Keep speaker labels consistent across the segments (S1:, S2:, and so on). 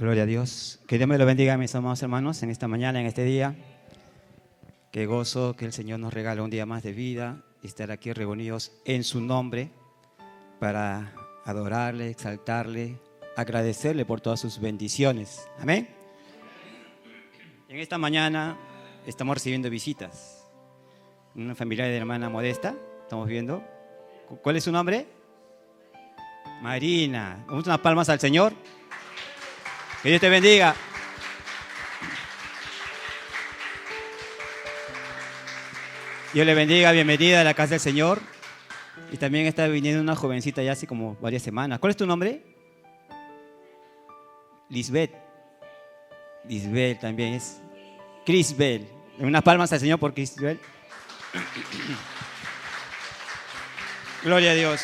S1: Gloria a Dios. Que Dios me lo bendiga, mis amados hermanos, en esta mañana, en este día. Qué gozo que el Señor nos regala un día más de vida y estar aquí reunidos en su nombre para adorarle, exaltarle, agradecerle por todas sus bendiciones. Amén. En esta mañana estamos recibiendo visitas. Una familiar de la hermana Modesta, estamos viendo. ¿Cuál es su nombre? Marina. Damos unas palmas al Señor. Que Dios te bendiga. Dios le bendiga, bienvenida a la casa del Señor. Y también está viniendo una jovencita ya hace como varias semanas. ¿Cuál es tu nombre? Lisbeth. Lisbeth también es. Crisbel. Unas palmas al Señor por Crisbel. Gloria a Dios.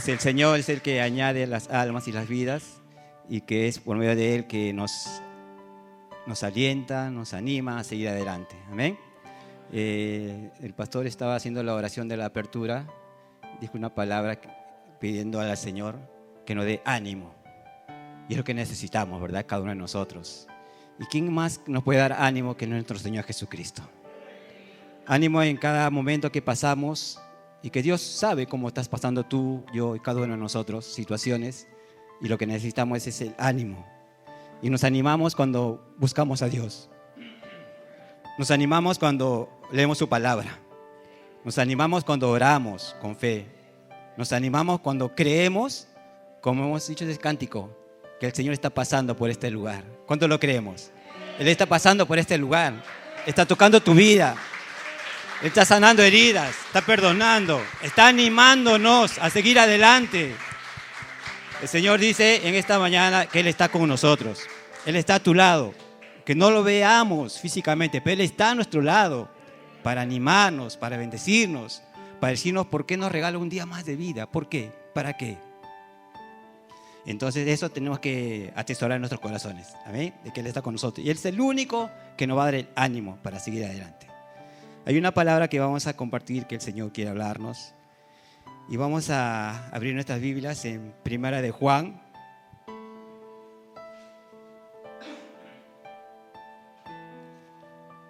S1: El Señor es el que añade las almas y las vidas y que es por medio de Él que nos alienta, nos anima a seguir adelante. Amén. El pastor estaba haciendo la oración de la apertura, dijo una palabra pidiendo al Señor que nos dé ánimo. Y es lo que necesitamos, ¿verdad? Cada uno de nosotros. ¿Y quién más nos puede dar ánimo que nuestro Señor Jesucristo? Ánimo en cada momento que pasamos y que Dios sabe cómo estás pasando tú, yo y cada uno de nosotros, situaciones, y lo que necesitamos es el ánimo. Y nos animamos cuando buscamos a Dios. Nos animamos cuando leemos su palabra. Nos animamos cuando oramos con fe. Nos animamos cuando creemos, como hemos dicho en el cántico, que el Señor está pasando por este lugar. ¿Cuánto lo creemos? Él está pasando por este lugar. Está tocando tu vida. Él está sanando heridas, está perdonando, está animándonos a seguir adelante. El Señor dice en esta mañana que Él está con nosotros. Él está a tu lado. Que no lo veamos físicamente, pero Él está a nuestro lado para animarnos, para bendecirnos, para decirnos por qué nos regala un día más de vida. ¿Por qué? ¿Para qué? Entonces eso tenemos que atesorar en nuestros corazones. ¿Amén? De que Él está con nosotros. Y Él es el único que nos va a dar el ánimo para seguir adelante. Hay una palabra que vamos a compartir que el Señor quiere hablarnos. Y vamos a abrir nuestras Biblias en Primera de Juan.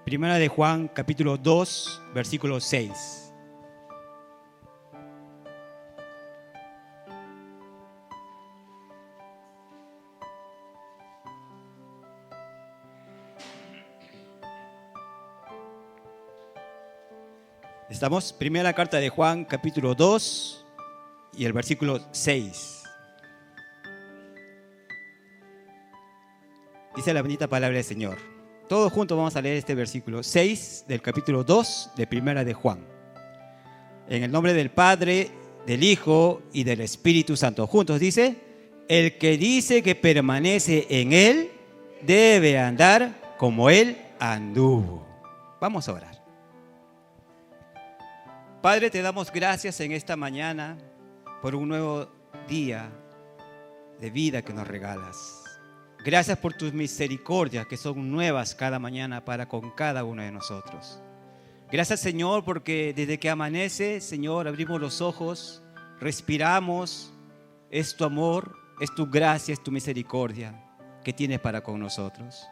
S1: Primera de Juan, capítulo 2, versículo 6. Estamos, primera carta de Juan, capítulo 2 y el versículo 6. Dice la bendita palabra del Señor. Todos juntos vamos a leer este versículo 6 del capítulo 2 de primera de Juan. En el nombre del Padre, del Hijo y del Espíritu Santo. Juntos dice, el que dice que permanece en Él debe andar como Él anduvo. Vamos a orar. Padre, te damos gracias en esta mañana por un nuevo día de vida que nos regalas. Gracias por tus misericordias que son nuevas cada mañana para con cada uno de nosotros. Gracias, Señor, porque desde que amanece, Señor, abrimos los ojos, respiramos. Es tu amor, es tu gracia, es tu misericordia que tienes para con nosotros.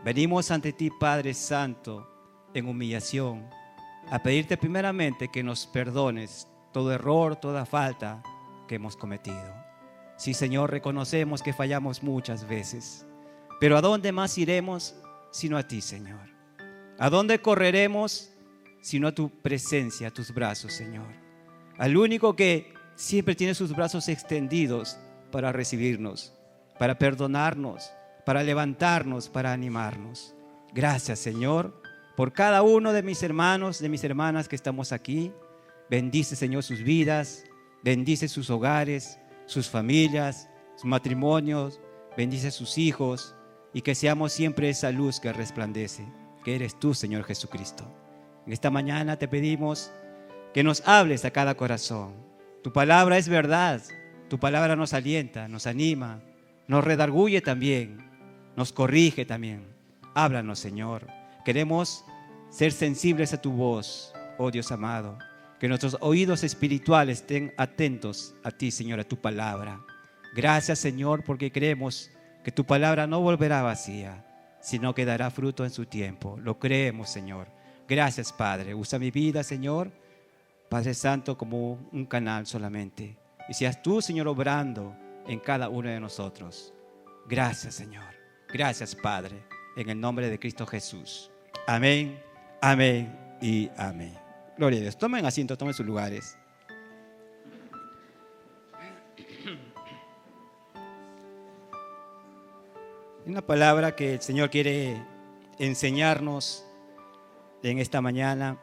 S1: Venimos ante ti, Padre Santo, en humillación, a pedirte primeramente que nos perdones todo error, toda falta que hemos cometido. Sí, Señor, reconocemos que fallamos muchas veces, pero ¿a dónde más iremos sino a ti, Señor? ¿A dónde correremos sino a tu presencia, a tus brazos, Señor? Al único que siempre tiene sus brazos extendidos para recibirnos, para perdonarnos, para levantarnos, para animarnos. Gracias, Señor, por cada uno de mis hermanos, de mis hermanas que estamos aquí. Bendice, Señor, sus vidas, bendice sus hogares, sus familias, sus matrimonios, bendice sus hijos y que seamos siempre esa luz que resplandece, que eres tú, Señor Jesucristo. En esta mañana te pedimos que nos hables a cada corazón. Tu palabra es verdad, tu palabra nos alienta, nos anima, nos redarguye también, nos corrige también. Háblanos, Señor. Queremos ser sensibles a tu voz, oh Dios amado. Que nuestros oídos espirituales estén atentos a ti, Señor, a tu palabra. Gracias, Señor, porque creemos que tu palabra no volverá vacía, sino que dará fruto en su tiempo. Lo creemos, Señor. Gracias, Padre. Usa mi vida, Señor, Padre Santo, como un canal solamente. Y seas tú, Señor, obrando en cada uno de nosotros. Gracias, Señor. Gracias, Padre. En el nombre de Cristo Jesús. Amén, amén y amén. Gloria a Dios. Tomen asiento, tomen sus lugares. Una palabra que el Señor quiere enseñarnos en esta mañana.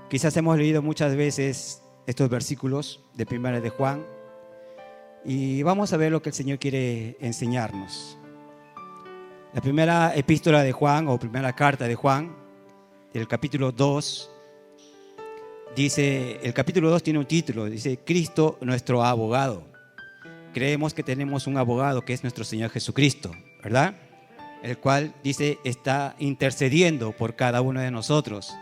S1: Quizás hemos leído muchas veces estos versículos de Primera de Juan y vamos a ver lo que el Señor quiere enseñarnos. La primera epístola de Juan o primera carta de Juan, del capítulo 2, dice, el capítulo 2 tiene un título, dice Cristo nuestro abogado. Creemos que tenemos un abogado que es nuestro Señor Jesucristo, ¿verdad? El cual dice está intercediendo por cada uno de nosotros.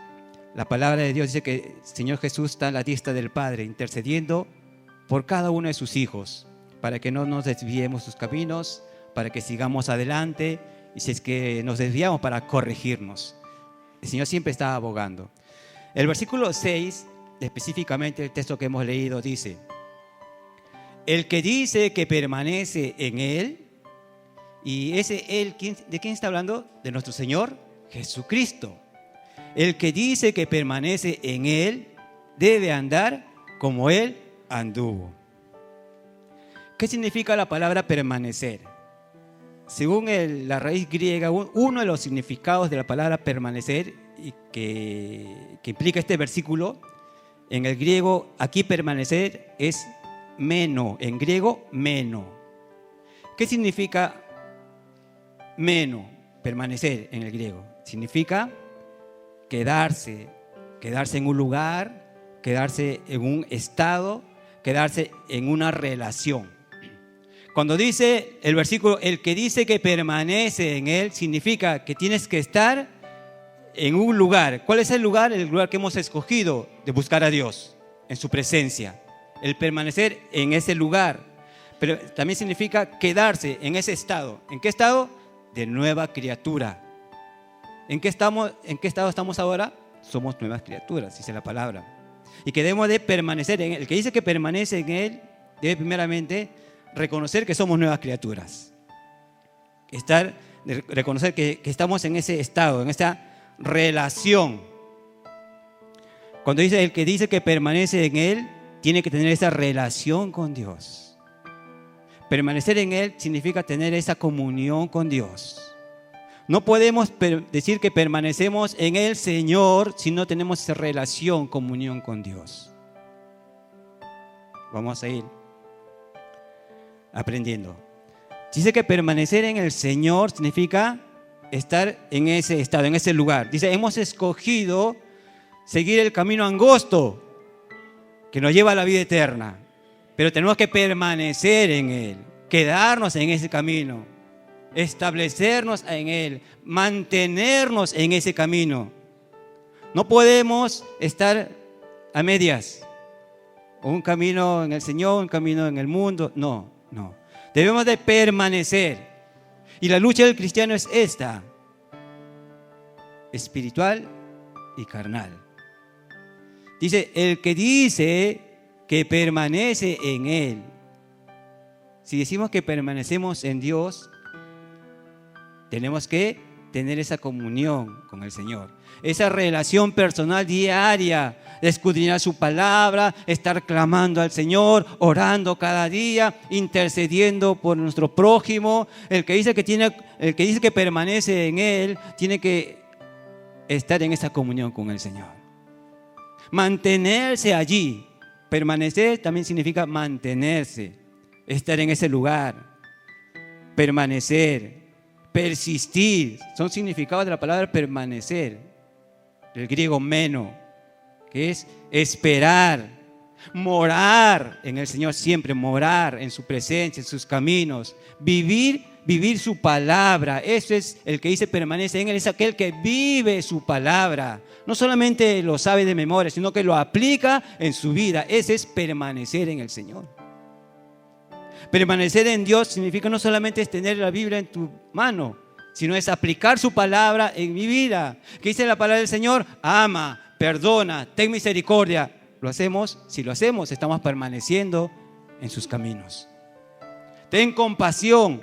S1: La palabra de Dios dice que el Señor Jesús está a la diestra del Padre, intercediendo por cada uno de sus hijos, para que no nos desviemos sus caminos, para que sigamos adelante, y si es que nos desviamos, para corregirnos. El Señor siempre está abogando. El versículo 6, específicamente el texto que hemos leído, dice: el que dice que permanece en Él, y ese Él, ¿de quién está hablando? De nuestro Señor Jesucristo. El que dice que permanece en Él debe andar como Él anduvo. ¿Qué significa la palabra permanecer? Según la raíz griega, uno de los significados de la palabra permanecer y que implica este versículo, en el griego, aquí permanecer es meno, en griego meno. ¿Qué significa meno, permanecer en el griego? Significa quedarse en un lugar, quedarse en un estado, quedarse en una relación. Cuando dice el versículo, el que dice que permanece en Él, significa que tienes que estar en un lugar. ¿Cuál es el lugar? El lugar que hemos escogido de buscar a Dios, en su presencia. El permanecer en ese lugar. Pero también significa quedarse en ese estado. ¿En qué estado? De nueva criatura. ¿En qué estado estamos ahora? Somos nuevas criaturas, dice la palabra. Y que debemos de permanecer en Él. El que dice que permanece en Él debe primeramente reconocer que somos nuevas criaturas. Reconocer que estamos en ese estado, en esa relación. Cuando dice el que dice que permanece en Él, tiene que tener esa relación con Dios. Permanecer en Él significa tener esa comunión con Dios. No podemos decir que permanecemos en el Señor si no tenemos esa relación, comunión con Dios. Vamos a ir aprendiendo. Dice que permanecer en el Señor significa estar en ese estado, en ese lugar. Dice, hemos escogido seguir el camino angosto que nos lleva a la vida eterna, pero tenemos que permanecer en Él, quedarnos en ese camino, establecernos en Él, mantenernos en ese camino. No podemos estar a medias, un camino en el Señor, un camino en el mundo. No. Debemos de permanecer. Y la lucha del cristiano es esta: espiritual y carnal. Dice, el que dice que permanece en Él. Si decimos que permanecemos en Dios, tenemos que tener esa comunión con el Señor, esa relación personal diaria, de escudriñar su palabra, estar clamando al Señor, orando cada día, intercediendo por nuestro prójimo. El que dice que permanece en Él tiene que estar en esa comunión con el Señor, mantenerse allí. Permanecer también significa mantenerse, estar en ese lugar, permanecer, persistir. Son significados de la palabra permanecer, del griego meno, que es esperar, morar en el Señor siempre, morar en su presencia, en sus caminos, vivir su palabra. Eso es el que dice permanece en Él, es aquel que vive su palabra. No solamente lo sabe de memoria, sino que lo aplica en su vida. Ese es permanecer en el Señor. Permanecer en Dios significa no solamente tener la Biblia en tu mano, sino es aplicar su palabra en mi vida. ¿Qué dice la palabra del Señor? Ama, perdona, ten misericordia. ¿Lo hacemos? Si lo hacemos, estamos permaneciendo en sus caminos. Ten compasión.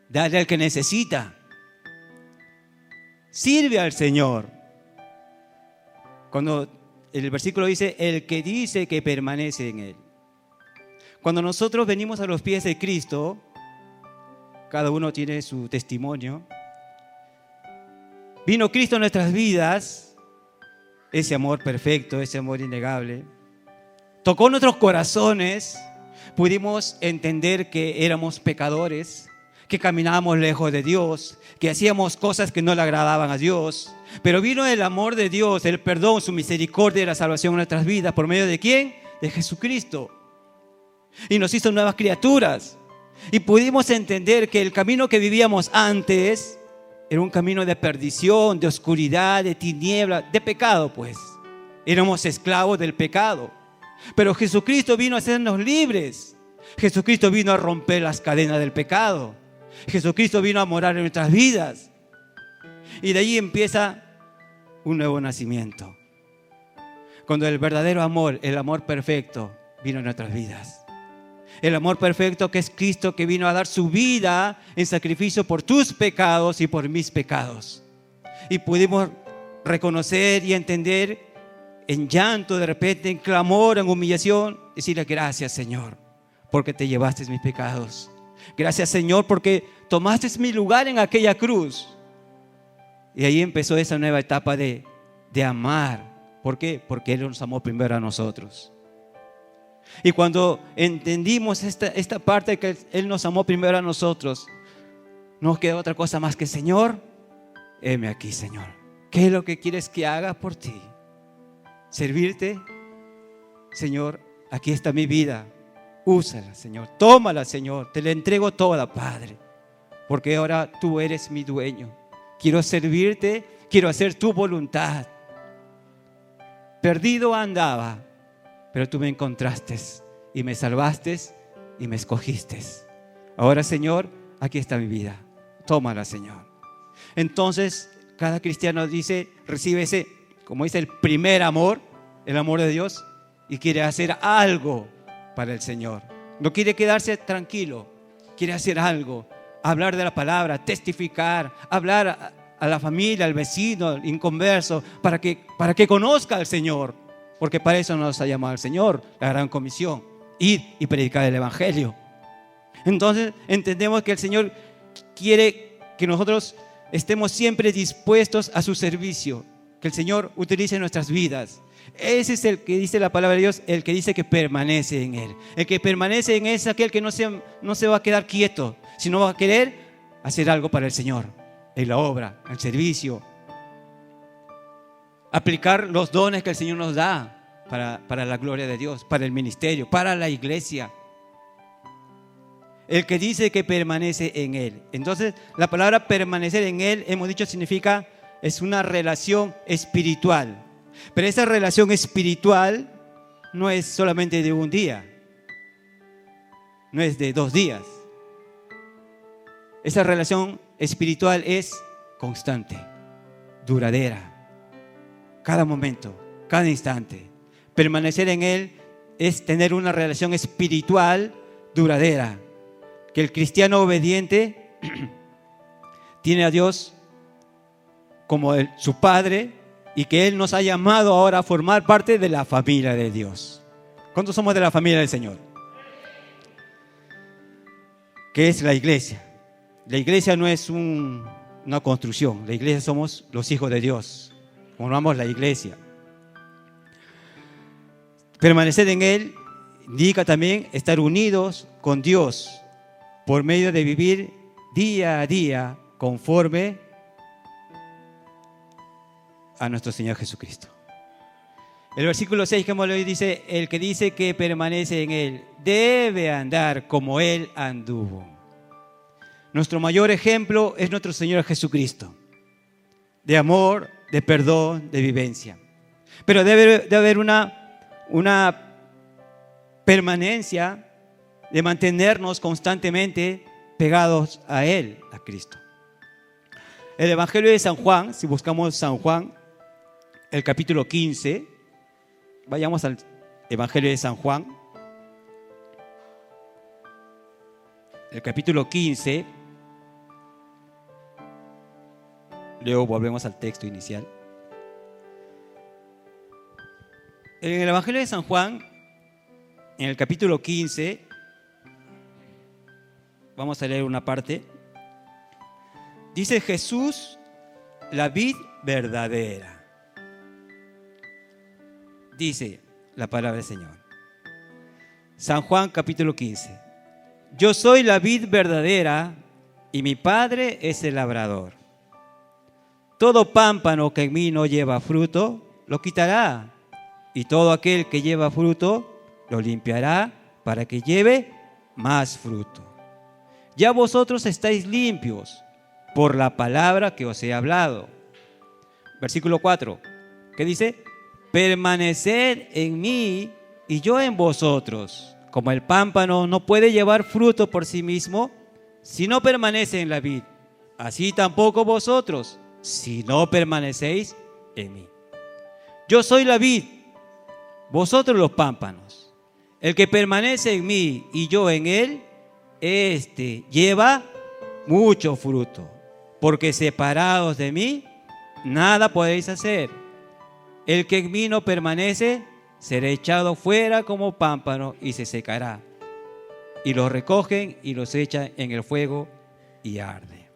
S1: Dale al que necesita. Sirve al Señor. Cuando el versículo dice, el que dice que permanece en Él. Cuando nosotros venimos a los pies de Cristo, cada uno tiene su testimonio. Vino Cristo a nuestras vidas, ese amor perfecto, ese amor innegable. Tocó nuestros corazones, pudimos entender que éramos pecadores, que caminábamos lejos de Dios, que hacíamos cosas que no le agradaban a Dios. Pero vino el amor de Dios, el perdón, su misericordia y la salvación en nuestras vidas. ¿Por medio de quién? De Jesucristo. Y nos hizo nuevas criaturas. Y pudimos entender que el camino que vivíamos antes era un camino de perdición, de oscuridad, de tiniebla, de pecado, pues. Éramos esclavos del pecado. Pero Jesucristo vino a hacernos libres. Jesucristo vino a romper las cadenas del pecado. Jesucristo vino a morar en nuestras vidas. Y de allí empieza un nuevo nacimiento. Cuando el verdadero amor, el amor perfecto, vino a nuestras vidas. El amor perfecto que es Cristo, que vino a dar su vida en sacrificio por tus pecados y por mis pecados. Y pudimos reconocer y entender en llanto, de repente, en clamor, en humillación, decirle gracias, Señor, porque te llevaste mis pecados. Gracias, Señor, porque tomaste mi lugar en aquella cruz. Y ahí empezó esa nueva etapa de amar. ¿Por qué? Porque Él nos amó primero a nosotros. Y cuando entendimos esta parte de que Él nos amó primero a nosotros, no nos queda otra cosa más que, Señor, heme aquí, Señor. ¿Qué es lo que quieres que haga por ti? Servirte. Señor, aquí está mi vida. Úsala, Señor. Tómala, Señor. Te la entrego toda, Padre. Porque ahora tú eres mi dueño. Quiero servirte. Quiero hacer tu voluntad. Perdido andaba, pero tú me encontraste y me salvaste y me escogiste. Ahora, Señor, aquí está mi vida. Tómala, Señor. Entonces, cada cristiano dice, recibe ese, como dice, el primer amor, el amor de Dios, y quiere hacer algo para el Señor. No quiere quedarse tranquilo, quiere hacer algo, hablar de la palabra, testificar, hablar a la familia, al vecino, al inconverso, para que conozca al Señor, porque para eso nos ha llamado el Señor, la gran comisión, ir y predicar el Evangelio. Entonces entendemos que el Señor quiere que nosotros estemos siempre dispuestos a su servicio, que el Señor utilice nuestras vidas. Ese es el que dice la palabra de Dios, el que dice que permanece en Él. El que permanece en Él es aquel que no se va a quedar quieto, sino va a querer hacer algo para el Señor, en la obra, en el servicio. Aplicar los dones que el Señor nos da para la gloria de Dios, para el ministerio, para la iglesia. El que dice que permanece en Él. Entonces, la palabra permanecer en Él, hemos dicho, significa, es una relación espiritual. Pero esa relación espiritual no es solamente de un día, no es de 2 días. Esa relación espiritual es constante, duradera, cada momento, cada instante. Permanecer en Él es tener una relación espiritual duradera. Que el cristiano obediente tiene a Dios como su Padre, y que Él nos ha llamado ahora a formar parte de la familia de Dios. ¿Cuántos somos de la familia del Señor? ¿Qué es la iglesia? La iglesia no es una construcción. La iglesia somos los hijos de Dios. Formamos la iglesia. Permanecer en Él indica también estar unidos con Dios por medio de vivir día a día conforme a nuestro Señor Jesucristo. El versículo 6 que hemos leído dice, el que dice que permanece en Él debe andar como Él anduvo. Nuestro mayor ejemplo es nuestro Señor Jesucristo, de amor, de perdón, de vivencia. Pero debe haber una permanencia, de mantenernos constantemente pegados a Él, a Cristo. El Evangelio de San Juan, si buscamos San Juan, el capítulo 15, vayamos al Evangelio de San Juan, el capítulo 15, luego volvemos al texto inicial. En el Evangelio de San Juan, en el capítulo 15, vamos a leer una parte. Dice Jesús, la vid verdadera. Dice la palabra del Señor. San Juan capítulo 15. Yo soy la vid verdadera y mi Padre es el labrador. Todo pámpano que en mí no lleva fruto, lo quitará. Y todo aquel que lleva fruto, lo limpiará para que lleve más fruto. Ya vosotros estáis limpios por la palabra que os he hablado. Versículo 4. ¿Qué dice? Permaneced en mí y yo en vosotros. Como el pámpano no puede llevar fruto por sí mismo si no permanece en la vid, así tampoco vosotros si no permanecéis en mí. Yo soy la vid, vosotros los pámpanos. El que permanece en mí y yo en él, este lleva mucho fruto, porque separados de mí, nada podéis hacer. El que en mí no permanece, será echado fuera como pámpano y se secará. Y los recogen y los echan en el fuego y arde.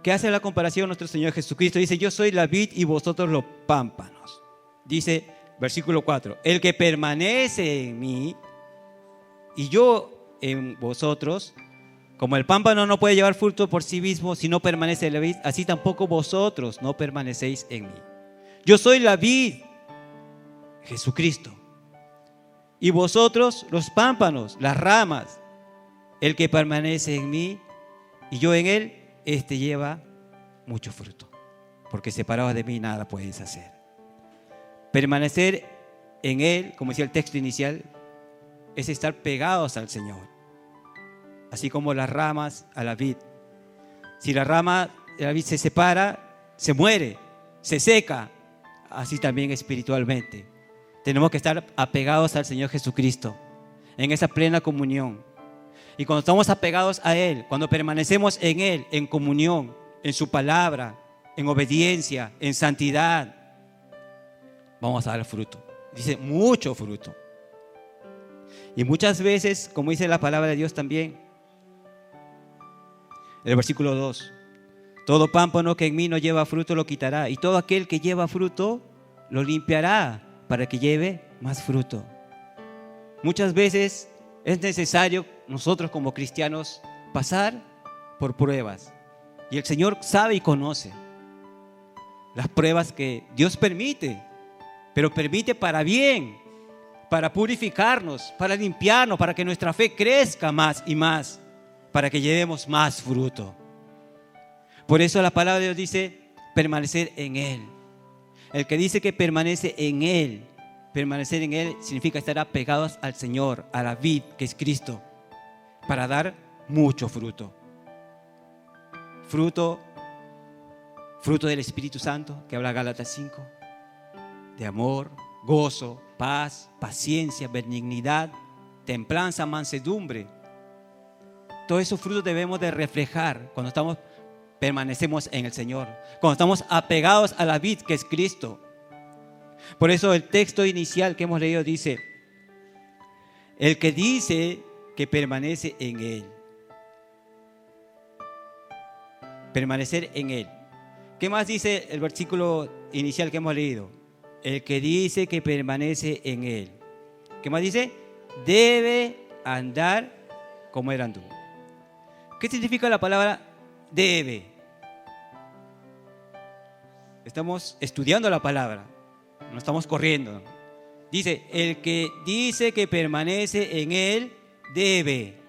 S1: ¿Qué hace la comparación nuestro Señor Jesucristo? Dice, yo soy la vid y vosotros los pámpanos. Dice, versículo 4, el que permanece en mí y yo en vosotros, como el pámpano no puede llevar fruto por sí mismo si no permanece en la vid, así tampoco vosotros no permanecéis en mí. Yo soy la vid, Jesucristo, y vosotros los pámpanos, las ramas. El que permanece en mí y yo en él, este lleva mucho fruto, porque separados de mí nada podéis hacer. Permanecer en él, como decía el texto inicial, es estar pegados al Señor, así como las ramas a la vid. Si la rama de la vid se separa, se muere, se seca, así también espiritualmente. Tenemos que estar apegados al Señor Jesucristo, en esa plena comunión. Y cuando estamos apegados a Él, cuando permanecemos en Él, en comunión, en su palabra, en obediencia, en santidad, vamos a dar fruto. Dice, mucho fruto. Y muchas veces, como dice la palabra de Dios también, el versículo 2, todo pámpano que en mí no lleva fruto lo quitará, y todo aquel que lleva fruto lo limpiará para que lleve más fruto. Muchas veces es necesario nosotros como cristianos pasar por pruebas, y el Señor sabe y conoce las pruebas que Dios permite, pero permite para bien, para purificarnos, para limpiarnos, para que nuestra fe crezca más y más, para que llevemos más fruto. Por eso la palabra de Dios dice permanecer en Él. El que dice que permanece en Él, permanecer en Él significa estar apegados al Señor, a la vid que es Cristo, para dar mucho fruto. Fruto del Espíritu Santo, que habla Gálatas 5, de amor, gozo, paz, paciencia, benignidad, templanza, mansedumbre. Todos esos frutos debemos de reflejar cuando permanecemos en el Señor, cuando estamos apegados a la vid que es Cristo. Por eso el texto inicial que hemos leído dice, el que dice que permanece en Él. Permanecer en Él. ¿Qué más dice el versículo inicial que hemos leído? El que dice que permanece en Él. ¿Qué más dice? Debe andar como Él anduvo. ¿Qué significa la palabra debe? Estamos estudiando la palabra, no estamos corriendo. Dice, el que dice que permanece en Él, debe.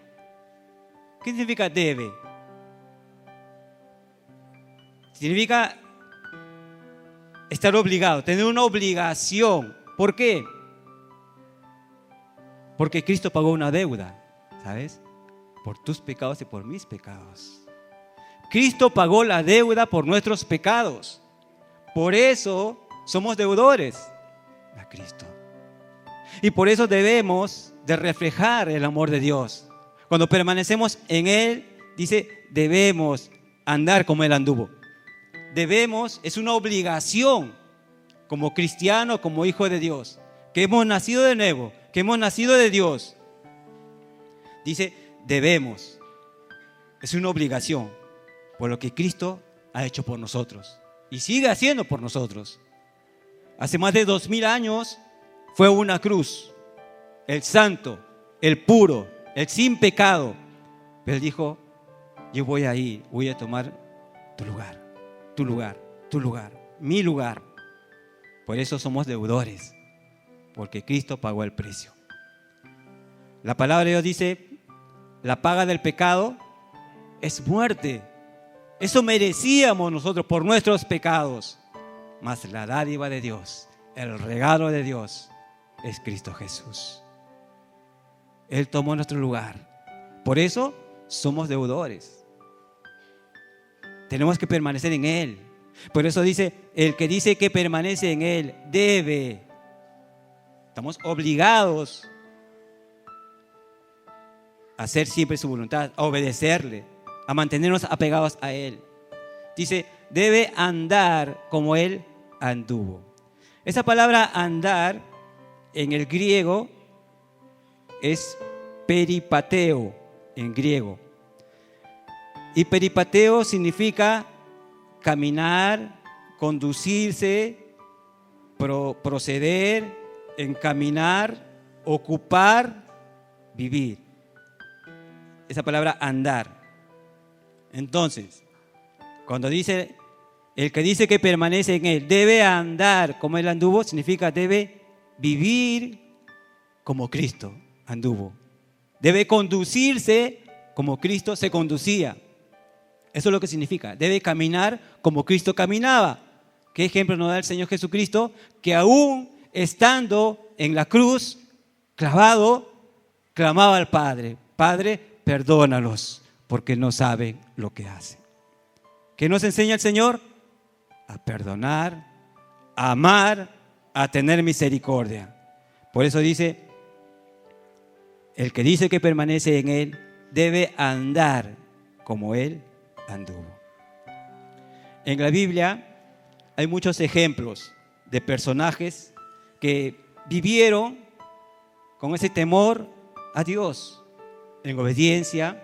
S1: ¿Qué significa debe? Significa estar obligado, tener una obligación. ¿Por qué? Porque Cristo pagó una deuda, ¿sabes? Por tus pecados y por mis pecados. Cristo pagó la deuda por nuestros pecados. Por eso somos deudores a Cristo. Y por eso debemos de reflejar el amor de Dios. Cuando permanecemos en Él, dice, debemos andar como Él anduvo. Debemos, es una obligación como cristiano, como hijo de Dios, que hemos nacido de nuevo, que hemos nacido de Dios. Dice, debemos. Es una obligación por lo que Cristo ha hecho por nosotros y sigue haciendo por nosotros. Hace más de 2000 años fue una cruz, el santo, el puro, el sin pecado. Pero Él dijo, yo voy a ir, voy a tomar tu lugar, tu lugar, tu lugar, mi lugar. Por eso somos deudores, porque Cristo pagó el precio. La palabra de Dios dice, la paga del pecado es muerte. Eso merecíamos nosotros por nuestros pecados. Mas la dádiva de Dios, el regalo de Dios, es Cristo Jesús. Él tomó nuestro lugar. Por eso somos deudores. Tenemos que permanecer en Él. Por eso dice, el que dice que permanece en Él debe. Estamos obligados a hacer siempre su voluntad, a obedecerle, a mantenernos apegados a Él. Dice, debe andar como Él anduvo. Esa palabra andar en el griego es peripateo en griego. Y peripateo significa caminar, conducirse, proceder, encaminar, ocupar, vivir. Esa palabra andar. Entonces, cuando dice, el que dice que permanece en Él debe andar como Él anduvo, significa debe vivir como Cristo anduvo. Debe conducirse como Cristo se conducía. Eso es lo que significa. Debe caminar como Cristo caminaba. ¿Qué ejemplo nos da el Señor Jesucristo? Que aún estando en la cruz, clavado, clamaba al Padre. Padre, perdónalos, porque no saben lo que hacen. ¿Qué nos enseña el Señor? A perdonar, a amar, a tener misericordia. Por eso dice, el que dice que permanece en Él debe andar como Él anduvo. En la Biblia hay muchos ejemplos de personajes que vivieron con ese temor a Dios, en obediencia,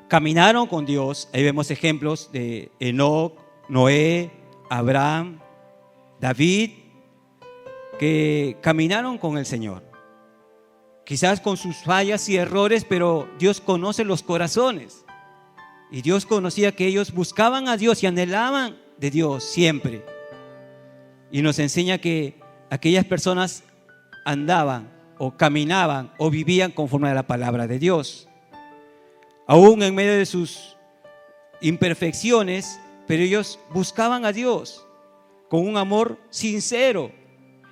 S1: caminaron con Dios. Ahí vemos ejemplos de Enoc, Noé, Abraham, David, que caminaron con el Señor. Quizás con sus fallas y errores, pero Dios conoce los corazones. Y Dios conocía que ellos buscaban a Dios y anhelaban de Dios siempre. Y nos enseña que aquellas personas andaban o caminaban o vivían conforme a la palabra de Dios. Aún en medio de sus imperfecciones, pero ellos buscaban a Dios con un amor sincero.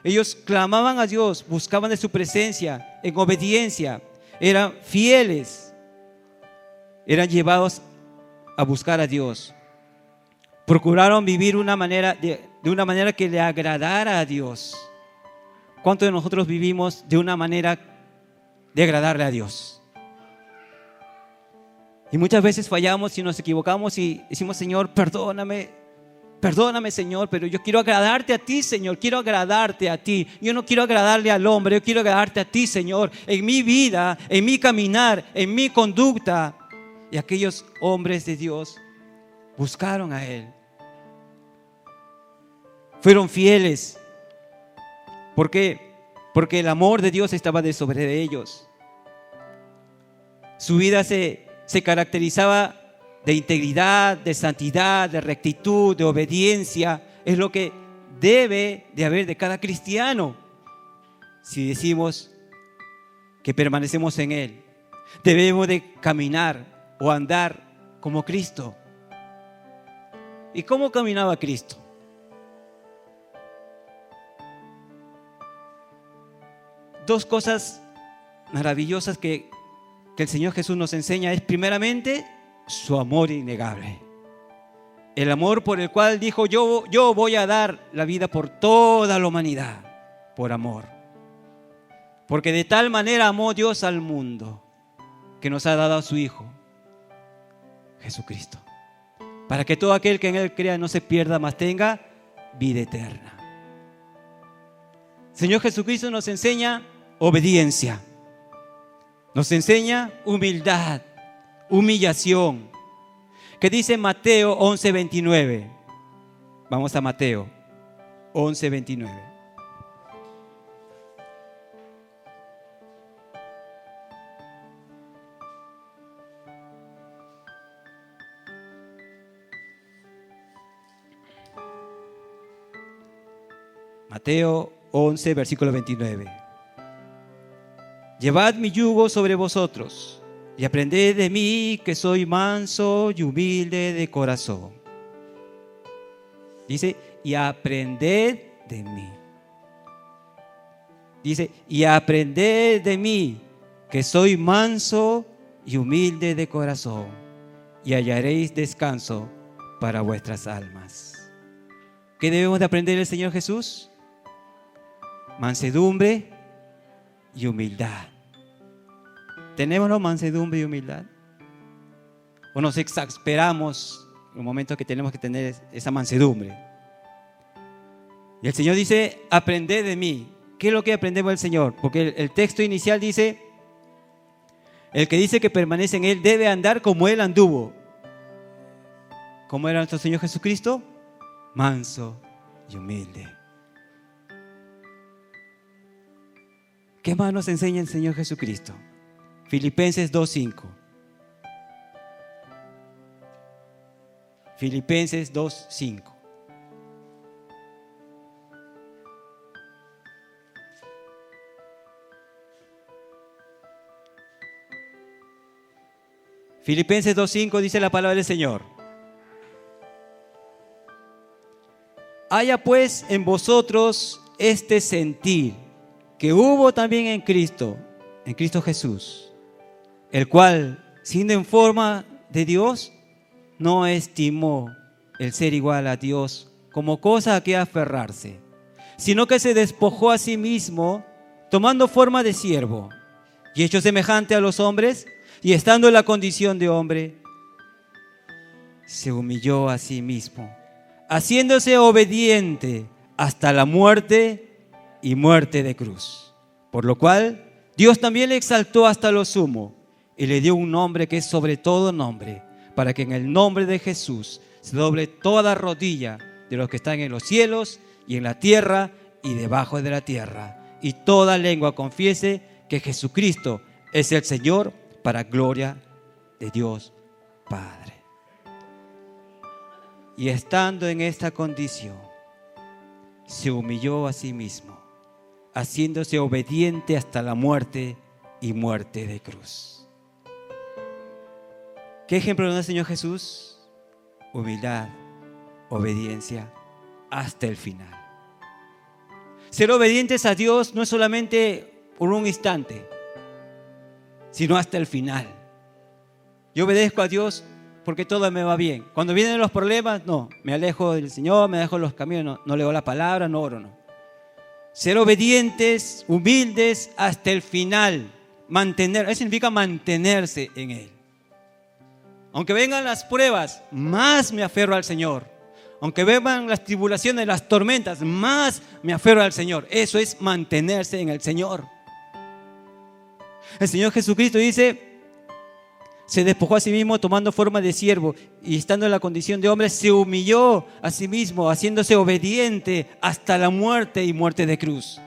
S1: Ellos clamaban a Dios, buscaban de su presencia en obediencia, eran fieles, eran llevados a buscar a Dios. Procuraron vivir de una manera que le agradara a Dios. ¿Cuántos de nosotros vivimos de una manera de agradarle a Dios? Y muchas veces fallamos y nos equivocamos y decimos, Señor, perdóname, Señor, pero yo quiero agradarte a ti, Señor, quiero agradarte a ti. Yo no quiero agradarle al hombre, yo quiero agradarte a ti, Señor, en mi vida, en mi caminar, en mi conducta. Y aquellos hombres de Dios buscaron a Él. Fueron fieles. ¿Por qué? Porque el amor de Dios estaba de sobre ellos. Su vida se caracterizaba de integridad, de santidad, de rectitud, de obediencia. Es lo que debe de haber de cada cristiano. Si decimos que permanecemos en Él, debemos de caminar o andar como Cristo. ¿Y cómo caminaba Cristo? Dos cosas maravillosas que el Señor Jesús nos enseña es primeramente su amor innegable. El amor por el cual dijo: yo voy a dar la vida por toda la humanidad, por amor. Porque de tal manera amó Dios al mundo, que nos ha dado a su Hijo, Jesucristo, para que todo aquel que en Él crea no se pierda, mas tenga vida eterna. Señor Jesucristo nos enseña obediencia, nos enseña humildad, humillación. ¿Qué dice Mateo 11:29? Vamos a Mateo 11:29. Mateo 11, versículo 29. Llevad mi yugo sobre vosotros y aprended de mí, que soy manso y humilde de corazón. Dice, y aprended de mí. Dice, y aprended de mí, que soy manso y humilde de corazón, y hallaréis descanso para vuestras almas. ¿Qué debemos de aprender del Señor Jesús? Mansedumbre y humildad. ¿Tenemos mansedumbre y humildad? ¿O nos exasperamos en el momento que tenemos que tener esa mansedumbre? Y el Señor dice, aprended de mí. ¿Qué es lo que aprendemos del Señor? Porque el texto inicial dice, el que dice que permanece en Él debe andar como Él anduvo. ¿Cómo era nuestro Señor Jesucristo? Manso y humilde. ¿Qué más nos enseña el Señor Jesucristo? Filipenses 2:5. Filipenses 2:5. Filipenses 2:5 dice la palabra del Señor. Haya pues en vosotros este sentir que hubo también en Cristo Jesús, el cual, siendo en forma de Dios, no estimó el ser igual a Dios como cosa a que aferrarse, sino que se despojó a sí mismo, tomando forma de siervo, y hecho semejante a los hombres, y estando en la condición de hombre, se humilló a sí mismo, haciéndose obediente hasta la muerte y muerte de cruz. Por lo cual Dios también le exaltó hasta lo sumo y le dio un nombre que es sobre todo nombre, para que en el nombre de Jesús se doble toda rodilla de los que están en los cielos y en la tierra y debajo de la tierra, y toda lengua confiese que Jesucristo es el Señor, para gloria de Dios Padre. Y estando en esta condición, se humilló a sí mismo, haciéndose obediente hasta la muerte y muerte de cruz. ¿Qué ejemplo nos da el Señor Jesús? Humildad, obediencia hasta el final. Ser obedientes a Dios no es solamente por un instante, sino hasta el final. Yo obedezco a Dios porque todo me va bien. Cuando vienen los problemas, no, me alejo del Señor, me dejo los caminos, no leo la palabra, no oro, no. Ser obedientes, humildes hasta el final. Eso significa mantenerse en Él. Aunque vengan las pruebas, más me aferro al Señor. Aunque vengan las tribulaciones, las tormentas, más me aferro al Señor. Eso es mantenerse en el Señor. El Señor Jesucristo dice, se despojó a sí mismo tomando forma de siervo, y estando en la condición de hombre se humilló a sí mismo, haciéndose obediente hasta la muerte y muerte de cruz.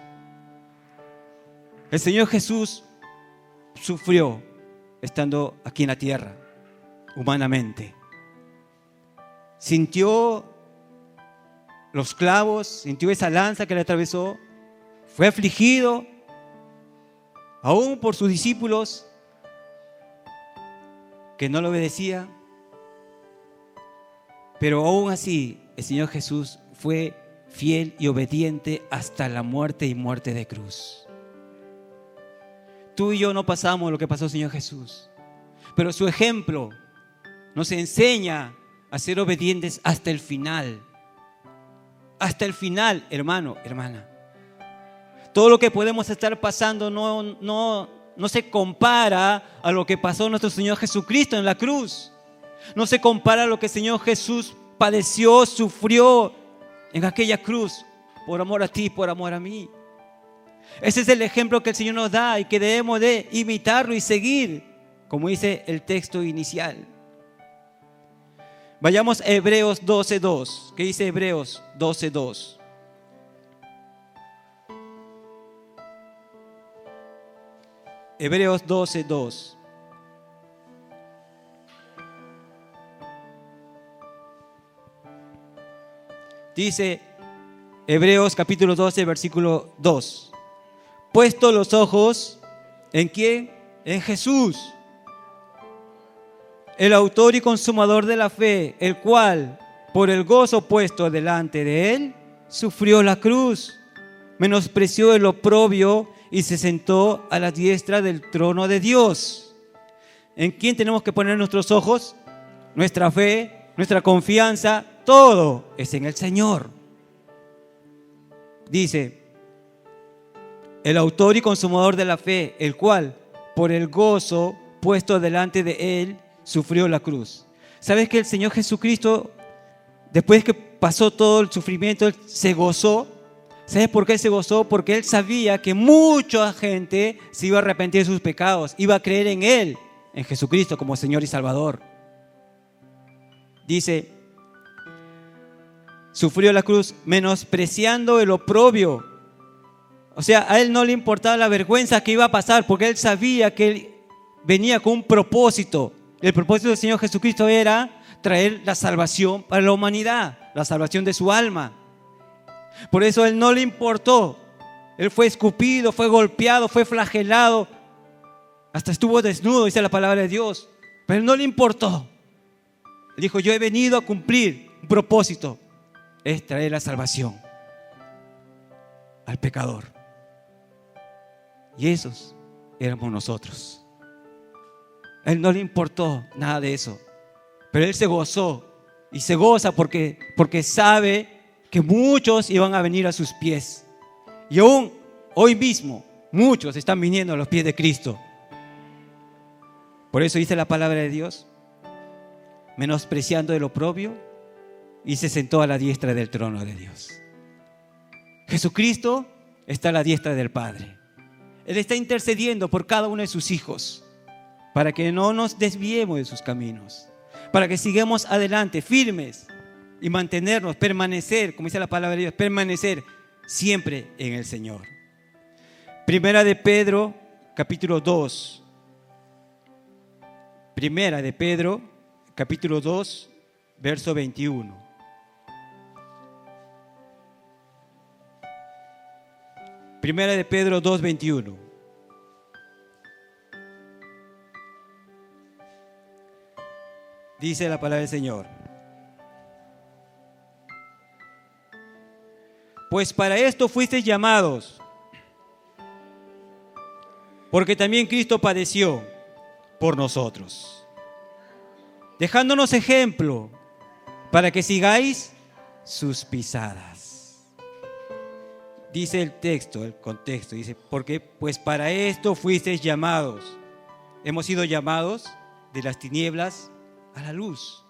S1: El Señor Jesús sufrió estando aquí en la tierra, humanamente. Sintió los clavos, sintió esa lanza que le atravesó, fue afligido, aún por sus discípulos que no lo obedecían, pero aún así el Señor Jesús fue fiel y obediente hasta la muerte y muerte de cruz. Tú y yo no pasamos lo que pasó el Señor Jesús, pero su ejemplo nos enseña a ser obedientes hasta el final. Hasta el final, hermano, hermana. Todo lo que podemos estar pasando no se compara a lo que pasó nuestro Señor Jesucristo en la cruz. No se compara a lo que el Señor Jesús padeció, sufrió en aquella cruz, por amor a ti, por amor a mí. Ese es el ejemplo que el Señor nos da y que debemos de imitarlo y seguir, como dice el texto inicial. Vayamos a Hebreos 12:2. ¿Qué dice Hebreos 12:2? Hebreos 12:2. Dice Hebreos capítulo 12, versículo 2. Puesto los ojos, ¿en quién? En Jesús, el autor y consumador de la fe, el cual, por el gozo puesto delante de él, sufrió la cruz, menospreció el oprobio y se sentó a la diestra del trono de Dios. ¿En quién tenemos que poner nuestros ojos? Nuestra fe, nuestra confianza, todo es en el Señor. Dice, el autor y consumador de la fe, el cual, por el gozo puesto delante de él, sufrió la cruz. ¿Sabes que el Señor Jesucristo, después que pasó todo el sufrimiento, él se gozó? ¿Sabes por qué se gozó? Porque él sabía que mucha gente se iba a arrepentir de sus pecados, iba a creer en él, en Jesucristo como Señor y Salvador. Dice, sufrió la cruz menospreciando el oprobio. O sea, a él no le importaba la vergüenza que iba a pasar, porque él sabía que él venía con un propósito. El propósito del Señor Jesucristo era traer la salvación para la humanidad, la salvación de su alma. Por eso a él no le importó. Él fue escupido, fue golpeado, fue flagelado, hasta estuvo desnudo, dice la palabra de Dios. Pero a él no le importó. Él dijo, yo he venido a cumplir un propósito, es traer la salvación al pecador. Y esos éramos nosotros. A él no le importó nada de eso, pero él se gozó y se goza porque sabe que muchos iban a venir a sus pies. Y aún hoy mismo muchos están viniendo a los pies de Cristo. Por eso dice la palabra de Dios, menospreciando el oprobio, y se sentó a la diestra del trono de Dios. Jesucristo está a la diestra del Padre. Él está intercediendo por cada uno de sus hijos, para que no nos desviemos de sus caminos, para que sigamos adelante firmes y mantenernos, permanecer, como dice la palabra de Dios, permanecer siempre en el Señor. Primera de Pedro, capítulo 2. Primera de Pedro, capítulo 2, verso 21. Primera de Pedro 2, 21. Dice la palabra del Señor. Pues para esto fuisteis llamados, porque también Cristo padeció por nosotros, dejándonos ejemplo para que sigáis sus pisadas. Dice el texto, el contexto, dice, porque pues para esto fuisteis llamados. Hemos sido llamados de las tinieblas a la luz.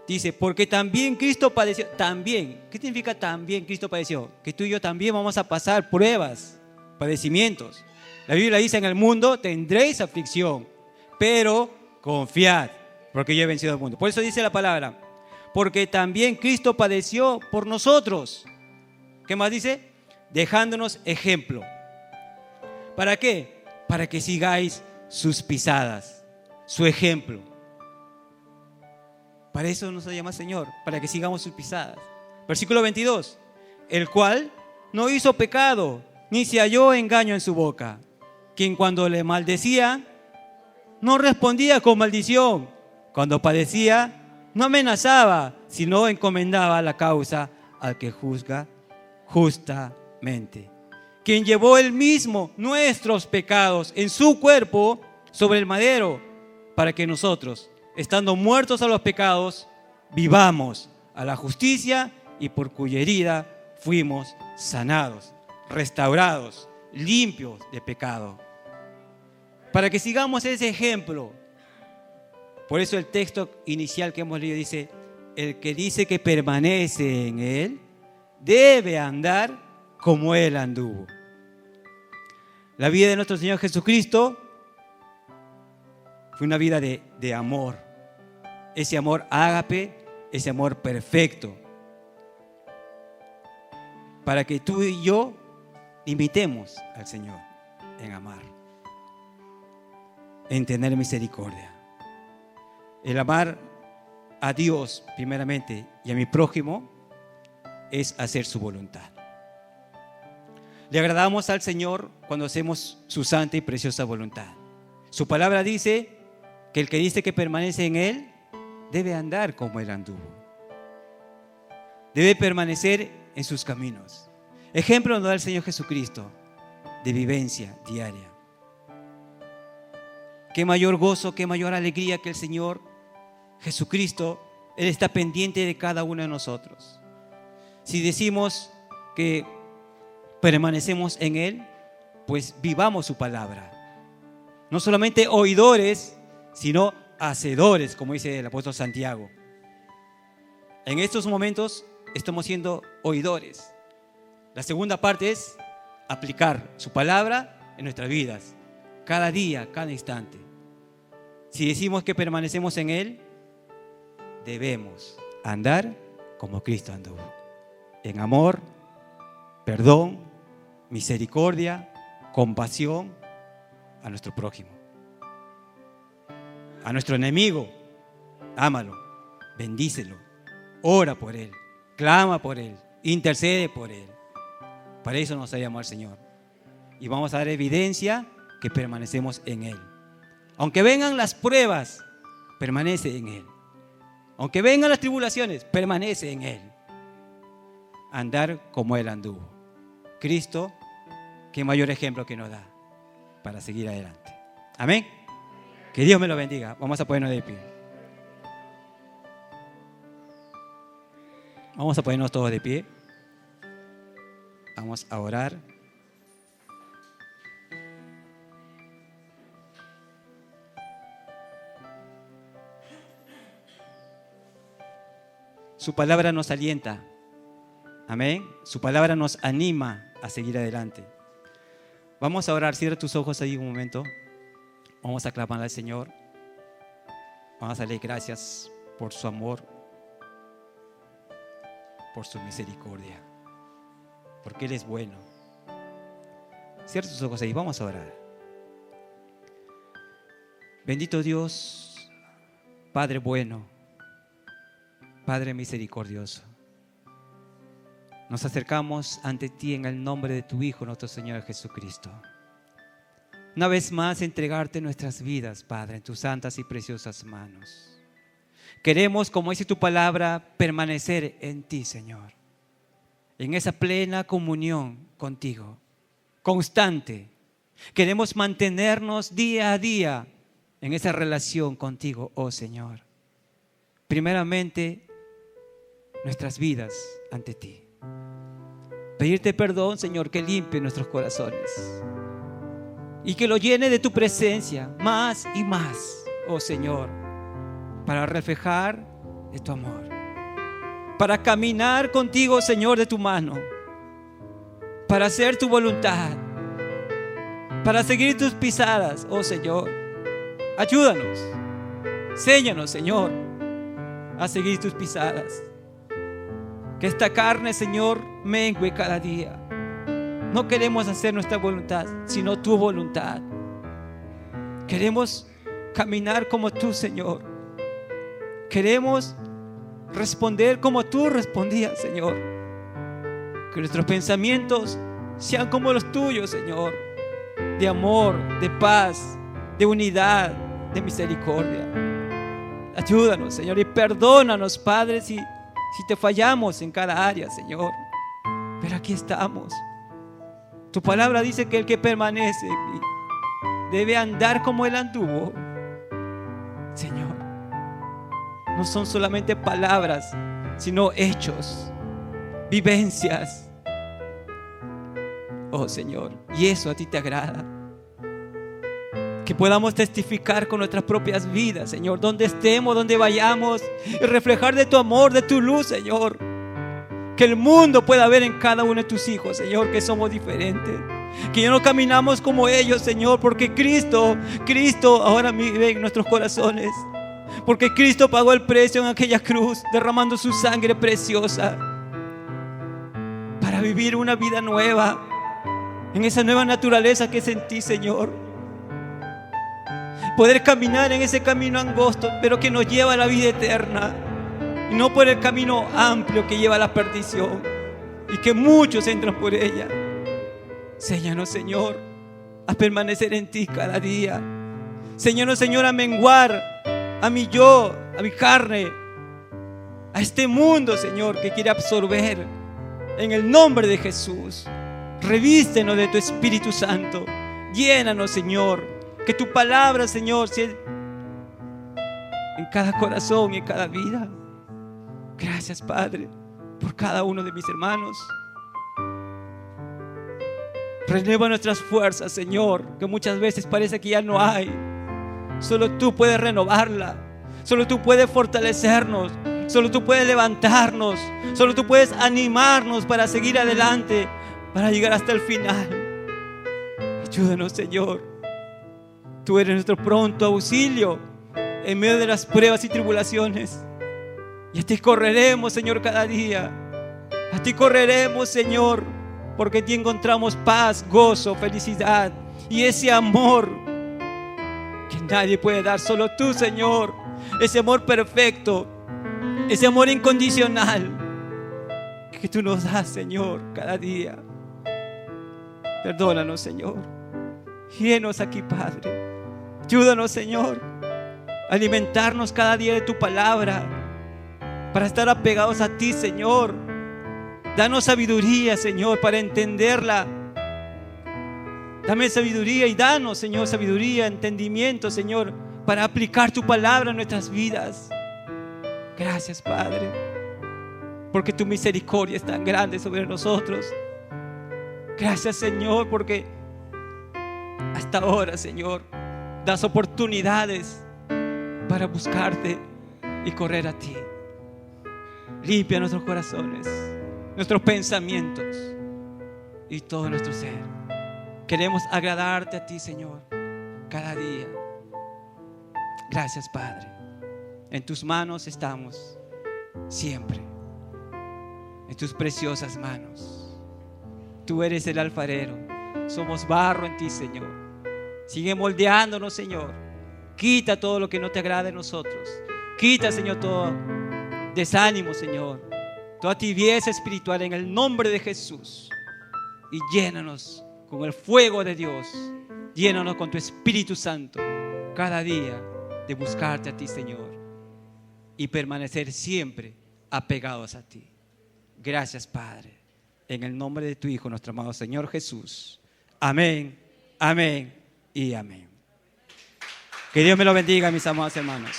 S1: Dice, porque también Cristo padeció. También, ¿qué significa también Cristo padeció? Que tú y yo también vamos a pasar pruebas, padecimientos. La Biblia dice, en el mundo tendréis aflicción, pero confiad, porque yo he vencido al mundo. Por eso dice la palabra, porque también Cristo padeció por nosotros. ¿Qué más dice? Dejándonos ejemplo. ¿Para qué? Para que sigáis sus pisadas, su ejemplo. Para eso nos llama el Señor, para que sigamos sus pisadas. Versículo 22. El cual no hizo pecado, ni se halló engaño en su boca. Quien cuando le maldecía, no respondía con maldición. Cuando padecía, no amenazaba, sino encomendaba la causa al que juzga justamente. quien llevó él mismo nuestros pecados en su cuerpo sobre el madero, para que nosotros, estando muertos a los pecados, vivamos a la justicia, y por cuya herida fuimos sanados, restaurados, limpios de pecado. Para que sigamos ese ejemplo. Por eso el texto inicial que hemos leído dice: el que dice que permanece en él debe andar como él anduvo. La vida de nuestro Señor Jesucristo fue una vida de amor. Ese amor ágape, ese amor perfecto. Para que tú y yo imitemos al Señor en amar, en tener misericordia. El amar a Dios primeramente y a mi prójimo es hacer su voluntad. Le agradamos al Señor cuando hacemos su santa y preciosa voluntad. Su palabra dice que el que dice que permanece en Él debe andar como Él anduvo. Debe permanecer en sus caminos. Ejemplo nos da el Señor Jesucristo de vivencia diaria. Qué mayor gozo, qué mayor alegría que el Señor Jesucristo, Él está pendiente de cada uno de nosotros. Si decimos que permanecemos en Él, pues vivamos su palabra. No solamente oidores, sino hacedores, como dice el apóstol Santiago. En estos momentos estamos siendo oidores. La segunda parte es aplicar su palabra en nuestras vidas, cada día, cada instante. Si decimos que permanecemos en Él, debemos andar como Cristo anduvo, en amor, perdón, misericordia, compasión a nuestro prójimo. A nuestro enemigo, ámalo, bendícelo, ora por él, clama por él, intercede por él. Para eso nos ha llamado el Señor. Y vamos a dar evidencia que permanecemos en Él. Aunque vengan las pruebas, permanece en Él. Aunque vengan las tribulaciones, permanece en Él. Andar como Él anduvo. Cristo, qué mayor ejemplo que nos da para seguir adelante. Amén. Que Dios me lo bendiga. Vamos a ponernos de pie. Vamos a ponernos todos de pie. Vamos a orar. Su palabra nos alienta. Amén. Su palabra nos anima a seguir adelante. Vamos a orar. Cierra tus ojos ahí un momento. Vamos a clamar al Señor. Vamos a darle gracias por su amor, por su misericordia, porque Él es bueno. Cierra tus ojos ahí. Vamos a orar. Bendito Dios, Padre bueno, Padre misericordioso, nos acercamos ante ti en el nombre de tu Hijo, nuestro Señor Jesucristo. Una vez más entregarte nuestras vidas, Padre, en tus santas y preciosas manos. Queremos, como dice tu palabra, permanecer en ti, Señor, en esa plena comunión contigo, constante. Queremos mantenernos día a día en esa relación contigo, oh Señor. Primeramente, nuestras vidas ante ti. Pedirte perdón, Señor, que limpie nuestros corazones y que lo llene de tu presencia más y más, oh Señor, para reflejar de tu amor, para caminar contigo, Señor, de tu mano, para hacer tu voluntad, para seguir tus pisadas, oh Señor. Ayúdanos, séñanos, Señor, a seguir tus pisadas. Que esta carne, Señor, mengue cada día. No queremos hacer nuestra voluntad, sino tu voluntad. Queremos caminar como tú, Señor. Queremos responder como tú respondías, Señor. Que nuestros pensamientos sean como los tuyos, Señor, de amor, de paz, de unidad, de misericordia. Ayúdanos, Señor, y perdónanos, Padre, si te fallamos en cada área, Señor. Pero aquí estamos Tu palabra dice que el que permanece debe andar como Él anduvo. Señor, no son solamente palabras, sino hechos, vivencias. Oh Señor, y eso a ti te agrada. Que podamos testificar con nuestras propias vidas, Señor, donde estemos, donde vayamos, y reflejar de tu amor, de tu luz, Señor. Que el mundo pueda ver en cada uno de tus hijos, Señor, que somos diferentes. Que ya no caminamos como ellos, Señor, porque Cristo ahora vive en nuestros corazones. Porque Cristo pagó el precio en aquella cruz, derramando su sangre preciosa para vivir una vida nueva, en esa nueva naturaleza que es en ti, Señor. Poder caminar en ese camino angosto, pero que nos lleva a la vida eterna, y no por el camino amplio que lleva a la perdición, y que muchos entran por ella. Enséñanos, Señor, a permanecer en ti cada día. Enséñanos, Señor, a menguar a mi yo, a mi carne, a este mundo, Señor, que quiere absorber. En el nombre de Jesús, revístenos de tu Espíritu Santo. Llénanos, Señor. Que tu palabra, Señor, sea en cada corazón y en cada vida. Gracias, Padre, por cada uno de mis hermanos. Renueva nuestras fuerzas, Señor, que muchas veces parece que ya no hay. Solo tú puedes renovarla. Solo tú puedes fortalecernos. Solo tú puedes levantarnos. Solo tú puedes animarnos para seguir adelante, para llegar hasta el final. Ayúdanos, Señor. Tú eres nuestro pronto auxilio en medio de las pruebas y tribulaciones. Y a ti correremos, Señor, cada día. A ti correremos, Señor, porque en ti encontramos paz, gozo, felicidad y ese amor que nadie puede dar, solo tú, Señor. Ese amor perfecto, ese amor incondicional que tú nos das, Señor, cada día. Perdónanos, Señor. Guíenos aquí, Padre. Ayúdanos, Señor, a alimentarnos cada día de tu palabra, para estar apegados a ti, Señor. Danos sabiduría, Señor, para entenderla. Dame sabiduría y danos, Señor, sabiduría, entendimiento, Señor, para aplicar tu palabra en nuestras vidas. Gracias, Padre, porque tu misericordia es tan grande sobre nosotros. Gracias, Señor, porque hasta ahora, Señor, das oportunidades para buscarte y correr a ti. Limpia nuestros corazones, nuestros pensamientos y todo nuestro ser. Queremos agradarte a ti, Señor, cada día. Gracias, Padre. En tus manos estamos siempre, en tus preciosas manos. Tú eres el alfarero, somos barro en ti, Señor. Sigue moldeándonos, Señor. Quita todo lo que no te agrada en nosotros. Quita, Señor, todo desánimo, Señor, toda tibieza espiritual en el nombre de Jesús. Y llénanos con el fuego de Dios. Llénanos con tu Espíritu Santo cada día de buscarte a ti, Señor, y permanecer siempre apegados a ti. Gracias, Padre, en el nombre de tu Hijo, nuestro amado Señor Jesús. Amén, amén y amén. Que Dios me lo bendiga, mis amados hermanos.